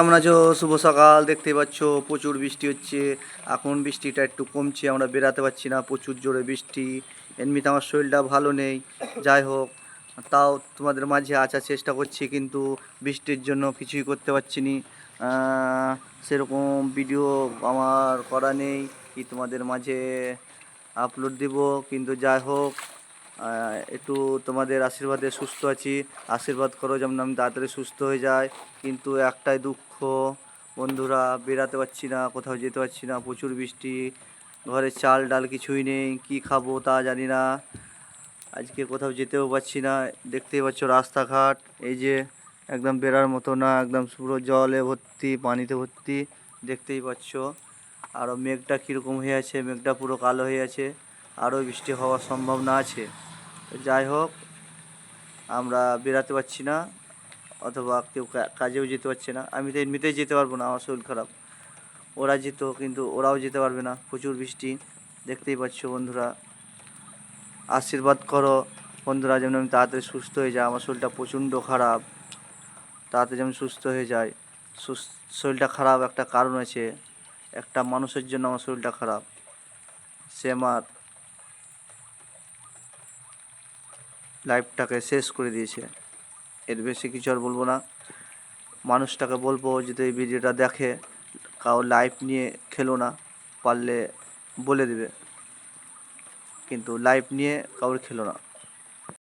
আমরা যে শুভ সকাল দেখতে পাচ্ছ, প্রচুর বৃষ্টি হচ্ছে। এখন বৃষ্টিটা একটু কমছে, আমরা বেরাতে পারছি না, প্রচুর জোরে বৃষ্টি। এমনিতে আমার শরীরটা ভালো নেই, যাই হোক তাও তোমাদের মাঝে আসার চেষ্টা করছি, কিন্তু বৃষ্টির জন্য কিছুই করতে পারছি নি। সেরকম ভিডিও আমার করা নেই কি তোমাদের মাঝে আপলোড দিব, কিন্তু যাই হোক একটু তোমাদের আশীর্বাদে সুস্থ আছি। আশীর্বাদ করো যেমন আমি তাড়াতাড়ি সুস্থ হয়ে যাই। কিন্তু একটাই দুঃখ বন্ধুরা, বেরাতে পারছি না, কোথাও যেতে পারছি না, প্রচুর বৃষ্টি, ঘরে চাল ডাল কিছুই নেই, কি খাবো তা জানি না। আজকে কোথাও যেতেও পারছি না, দেখতেই পাচ্ছ রাস্তাঘাট এই যে একদম বেরার মতো না, একদম পুরো জলে ভর্তি, পানিতে ভর্তি, দেখতেই পাচ্ছ। আরও মেঘটা কীরকম হয়ে আছে, মেঘটা পুরো কালো হয়ে আছে, আরও বৃষ্টি হওয়ার সম্ভাবনা আছে। যাই হোক আমরা বেরাতে পারছি না, অথবা কেউ কাজেও যেতে পারছে না। আমি তো এমনিতেই যেতে পারবো না, আমার শরীর খারাপ। ওরা যেত, কিন্তু ওরাও যেতে পারবে না, প্রচুর বৃষ্টি, দেখতেই পাচ্ছ বন্ধুরা। আশীর্বাদ করো বন্ধুরা যেন আমি তাড়াতাড়ি সুস্থ হয়ে যাই, আমার শরীরটা প্রচণ্ড খারাপ, তাড়াতাড়ি যেন সুস্থ হয়ে যায়। শরীরটা খারাপ একটা কারণ আছে, একটা মানুষের জন্য আমার শরীরটা খারাপ, সে আমার লাইফটাকে শেষ করে দিয়েছে। এর বেশি কিছু আর বলবো না। মানুষটাকে বলবো যদি এই ভিডিওটা দেখে, কারো লাইফ নিয়ে খেলো না, পারলে বলে দেবে, কিন্তু লাইফ নিয়ে কাউর খেলো না।